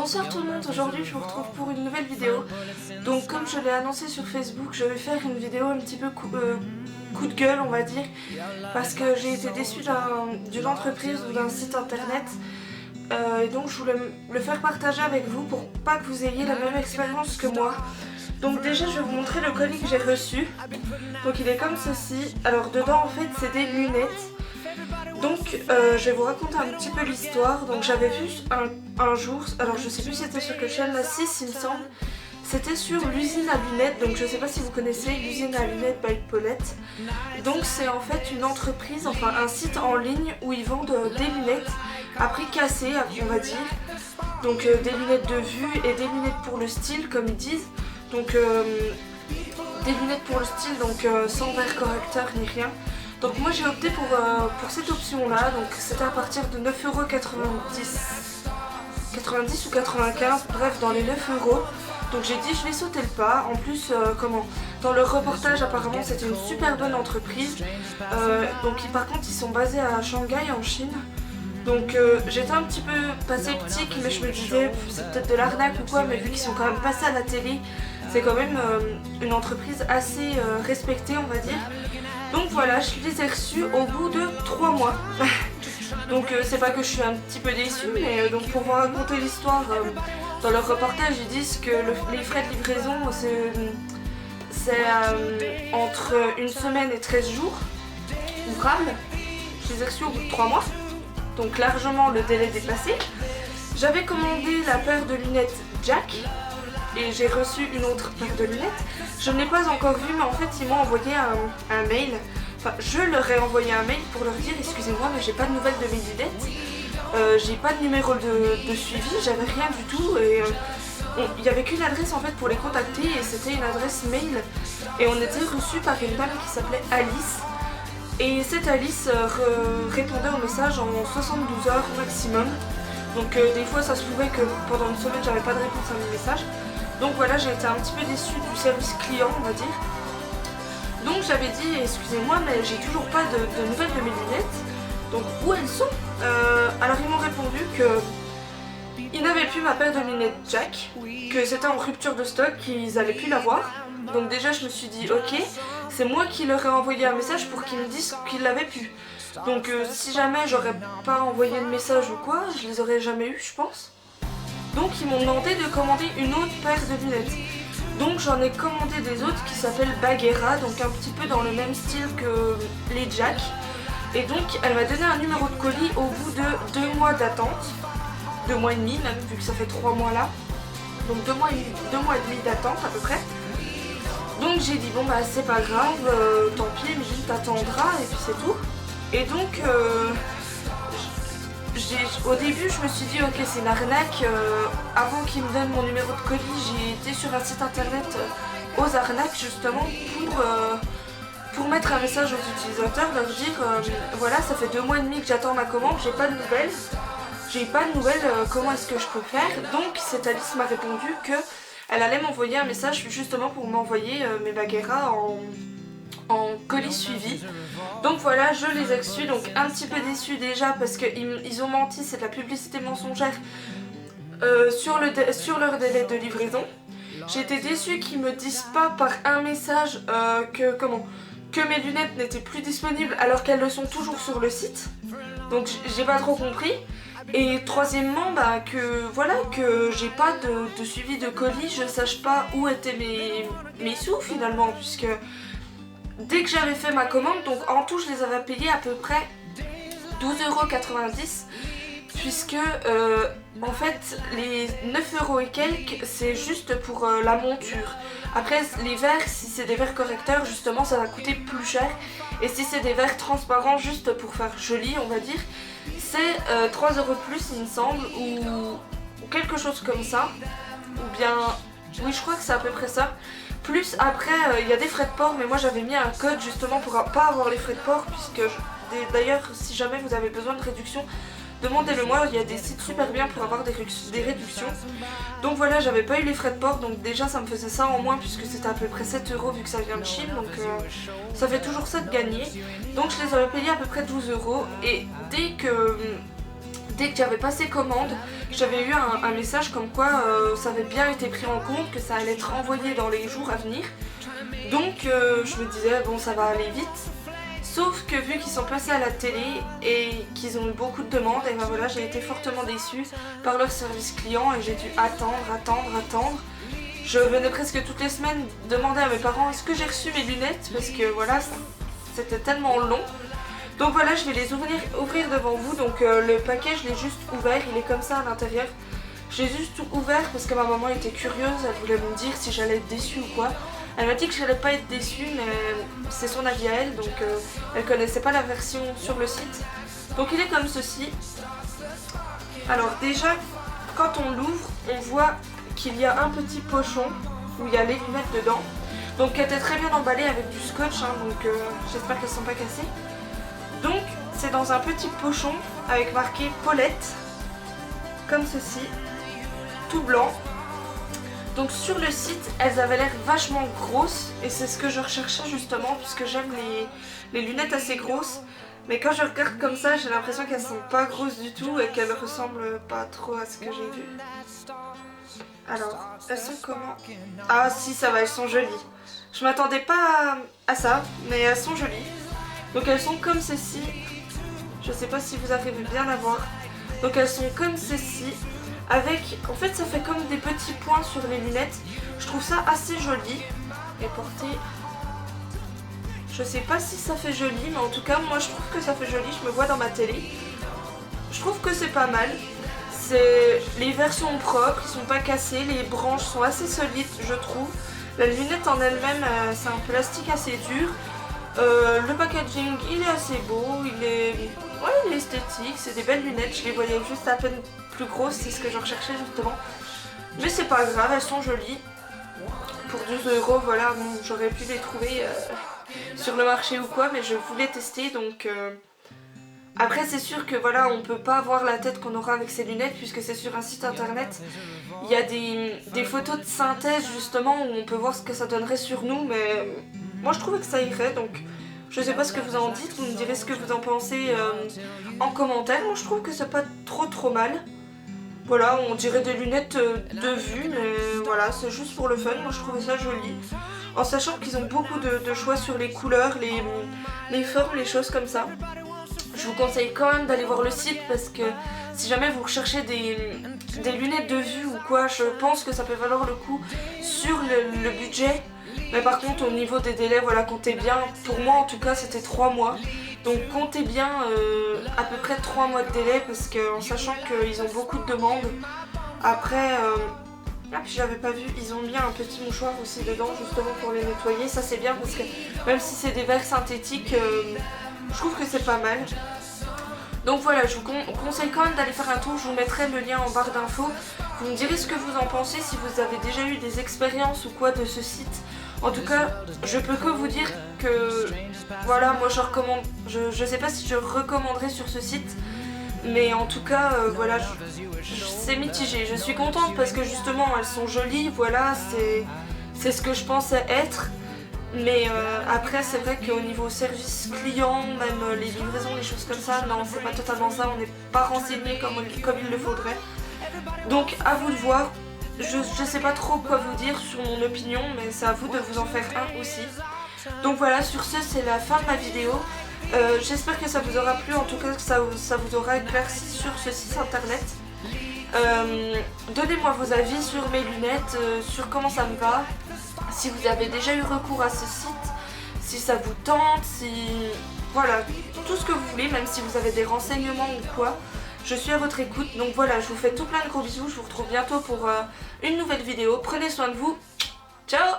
Bonsoir tout le monde, aujourd'hui je vous retrouve pour une nouvelle vidéo. Donc comme je l'ai annoncé sur Facebook, je vais faire une vidéo un petit peu coup de gueule on va dire, parce que j'ai été déçue d'une entreprise ou d'un site internet. Et donc je voulais le faire partager avec vous pour pas que vous ayez la même expérience que moi. Donc déjà je vais vous montrer le colis que j'ai reçu. Donc il est comme ceci. Alors dedans en fait c'est des lunettes. Donc je vais vous raconter un petit peu l'histoire. Donc j'avais vu un jour, alors je sais plus si c'était sur quelle chaîne, la 6 il me semble. C'était sur l'usine à lunettes, donc je sais pas si vous connaissez l'usine à lunettes by Paulette. Donc c'est en fait une entreprise, enfin un site en ligne où ils vendent des lunettes à prix cassé on va dire. Donc des lunettes de vue et des lunettes pour le style comme ils disent. Donc des lunettes pour le style, donc sans verre correcteur ni rien. Donc moi j'ai opté pour cette option là, donc c'était à partir de 9,90 ou 95, bref dans les 9 euros. Donc j'ai dit je vais sauter le pas, en plus dans leur reportage apparemment c'était une super bonne entreprise. Donc par contre ils sont basés à Shanghai en Chine. Donc j'étais un petit peu pas sceptique, mais je me disais c'est peut-être de l'arnaque ou quoi, mais vu qu'ils sont quand même passés à la télé, c'est quand même une entreprise assez respectée on va dire. Donc voilà, je les ai reçus au bout de 3 mois. Donc c'est pas que je suis un petit peu déçue, mais donc pour vous raconter l'histoire, dans leur reportage ils disent que les frais de livraison c'est entre 1 semaine et 13 jours ouvrables. Je les ai reçus au bout de 3 mois, donc largement le délai dépassé. J'avais commandé la paire de lunettes Jack et j'ai reçu une autre paire de lunettes. Je ne l'ai pas encore vue, mais en fait ils m'ont envoyé un mail. Enfin, je leur ai envoyé un mail pour leur dire excusez-moi mais j'ai pas de nouvelles de mes lunettes. J'ai pas de numéro de suivi, j'avais rien du tout et il n'y avait qu'une adresse en fait pour les contacter et c'était une adresse mail. Et on était reçu par une dame qui s'appelait Alice. Et cette Alice répondait au message en 72 heures maximum. Donc des fois ça se pouvait que pendant une semaine j'avais pas de réponse à mes messages. Donc voilà, j'ai été un petit peu déçue du service client on va dire. Donc j'avais dit excusez-moi mais j'ai toujours pas de nouvelles de mes lunettes. Donc où elles sont? Alors ils m'ont répondu que ils n'avaient plus ma paire de lunettes Jack, que c'était en rupture de stock, qu'ils allaient plus l'avoir. Donc déjà je me suis dit ok, c'est moi qui leur ai envoyé un message pour qu'ils me disent qu'ils l'avaient plus. Donc si jamais j'aurais pas envoyé le message ou quoi, je les aurais jamais eu je pense. Donc ils m'ont demandé de commander une autre paire de lunettes. Donc j'en ai commandé des autres qui s'appellent Bagheera, donc un petit peu dans le même style que les Jack. Et donc elle m'a donné un numéro de colis au bout de 2 mois d'attente. 2 mois et demi même, vu que ça fait 3 mois là. Donc 2 mois et demi d'attente à peu près. Donc j'ai dit bon bah c'est pas grave, tant pis, mais juste t'attendras et puis c'est tout. Et donc au début je me suis dit ok c'est une arnaque, avant qu'ils me donnent mon numéro de colis j'ai été sur un site internet aux arnaques justement pour mettre un message aux utilisateurs, leur dire voilà ça fait 2 mois et demi que j'attends ma commande, j'ai pas de nouvelles, comment est-ce que je peux faire. Donc cette Alice m'a répondu que elle allait m'envoyer un message justement pour m'envoyer mes Bagheera en colis suivi. Donc voilà, je les ai reçus, donc un petit peu déçue déjà parce qu'ils ont menti, c'est de la publicité mensongère sur leur délai de livraison. J'ai été déçue qu'ils me disent pas par un message que mes lunettes n'étaient plus disponibles alors qu'elles le sont toujours sur le site. Donc j'ai pas trop compris. Et troisièmement, que j'ai pas de suivi de colis, je sache pas où étaient mes sous finalement, puisque dès que j'avais fait ma commande, donc en tout je les avais payés à peu près 12,90 €, puisque en fait les 9 € et quelques c'est juste pour la monture. Après les verres, si c'est des verres correcteurs justement ça va coûter plus cher, et si c'est des verres transparents juste pour faire joli on va dire, c'est 3 € de plus il me semble, ou quelque chose comme ça, ou bien oui je crois que c'est à peu près ça. Plus après il y a des frais de port, mais moi j'avais mis un code justement pour pas avoir les frais de port, puisque d'ailleurs si jamais vous avez besoin de réduction demandez-le moi, il y a des sites super bien pour avoir des réductions. Donc voilà, j'avais pas eu les frais de port, donc déjà ça me faisait ça en moins puisque c'était à peu près 7 € vu que ça vient de Chine, donc ça fait toujours ça de gagner. Donc je les avais payés à peu près 12 €, et dès que dès que j'avais passé commande, j'avais eu un message comme quoi ça avait bien été pris en compte, que ça allait être envoyé dans les jours à venir. Donc je me disais bon, ça va aller vite. Sauf que vu qu'ils sont passés à la télé et qu'ils ont eu beaucoup de demandes, et ben voilà, j'ai été fortement déçue par leur service client et j'ai dû attendre. Je venais presque toutes les semaines demander à mes parents est-ce que j'ai reçu mes lunettes, parce que voilà, c'était tellement long. Donc voilà, je vais les ouvrir devant vous. Donc le paquet, je l'ai juste ouvert, il est comme ça à l'intérieur. J'ai juste tout ouvert parce que ma maman était curieuse, elle voulait me dire si j'allais être déçue ou quoi. Elle m'a dit que j'allais pas être déçue, mais c'est son avis à elle, donc elle connaissait pas la version sur le site. Donc il est comme ceci. Alors déjà, quand on l'ouvre, on voit qu'il y a un petit pochon où il y a les lunettes dedans. Donc qui était très bien emballé avec du scotch, hein, donc j'espère qu'elles ne sont pas cassées. Donc c'est dans un petit pochon avec marqué Paulette, comme ceci, tout blanc. Donc sur le site, elles avaient l'air vachement grosses et c'est ce que je recherchais justement puisque j'aime les lunettes assez grosses. Mais quand je regarde comme ça, j'ai l'impression qu'elles sont pas grosses du tout et qu'elles ressemblent pas trop à ce que j'ai vu. Alors, elles sont comment? Ah si, ça va, elles sont jolies. Je m'attendais pas à ça, mais elles sont jolies. Donc elles sont comme ceci. Je sais pas si vous arrivez bien à voir. Donc elles sont comme ceci. Avec, en fait ça fait comme des petits points sur les lunettes. Je trouve ça assez joli. Et porté, je sais pas si ça fait joli, mais en tout cas moi je trouve que ça fait joli. Je me vois dans ma télé. Je trouve que c'est pas mal. Les verres sont propres, ils sont pas cassés. Les branches sont assez solides je trouve. La lunette en elle-même c'est un plastique assez dur. Le packaging il est assez beau, il est esthétique, c'est des belles lunettes, je les voyais juste à peine plus grosses, c'est ce que je recherchais justement. Mais c'est pas grave, elles sont jolies. Pour 12 €, voilà, bon, j'aurais pu les trouver sur le marché ou quoi, mais je voulais tester donc... Après c'est sûr que voilà, on peut pas voir la tête qu'on aura avec ces lunettes puisque c'est sur un site internet. Il y a des photos de synthèse justement où on peut voir ce que ça donnerait sur nous, mais moi je trouvais que ça irait, donc je sais pas ce que vous en dites, vous me direz ce que vous en pensez en commentaire. Moi je trouve que c'est pas trop mal. Voilà, on dirait des lunettes de vue, mais voilà, c'est juste pour le fun. Moi je trouvais ça joli, en sachant qu'ils ont beaucoup de choix sur les couleurs, les formes, les choses comme ça. Je vous conseille quand même d'aller voir le site parce que si jamais vous recherchez des lunettes de vue ou quoi, je pense que ça peut valoir le coup sur le budget. Mais par contre au niveau des délais, voilà, comptez bien, pour moi en tout cas c'était 3 mois. Donc comptez bien à peu près 3 mois de délai parce que en sachant qu'ils ont beaucoup de demandes. Après, puis j'avais pas vu, ils ont mis un petit mouchoir aussi dedans justement pour les nettoyer. Ça c'est bien parce que même si c'est des verres synthétiques, je trouve que c'est pas mal. Donc voilà, je vous conseille quand même d'aller faire un tour, je vous mettrai le lien en barre d'infos. Vous me direz ce que vous en pensez, si vous avez déjà eu des expériences ou quoi de ce site. En tout cas, je peux que vous dire que voilà, moi je recommande, je sais pas si je recommanderais sur ce site, mais en tout cas, voilà, c'est mitigé. Je suis contente parce que justement elles sont jolies, voilà, c'est ce que je pensais être. Mais après c'est vrai qu'au niveau service client, même les livraisons, les choses comme ça, non c'est pas totalement ça, on n'est pas renseigné comme il le faudrait. Donc à vous de voir, je sais pas trop quoi vous dire sur mon opinion, mais c'est à vous de vous en faire un aussi. Donc voilà, sur ce c'est la fin de ma vidéo. J'espère que ça vous aura plu, en tout cas que ça vous aura éclairci sur ce site internet. Donnez-moi vos avis sur mes lunettes, sur comment ça me va, si vous avez déjà eu recours à ce site, si ça vous tente, voilà, tout ce que vous voulez, même si vous avez des renseignements ou quoi, je suis à votre écoute. Donc voilà, je vous fais tout plein de gros bisous, je vous retrouve bientôt pour une nouvelle vidéo. Prenez soin de vous, ciao.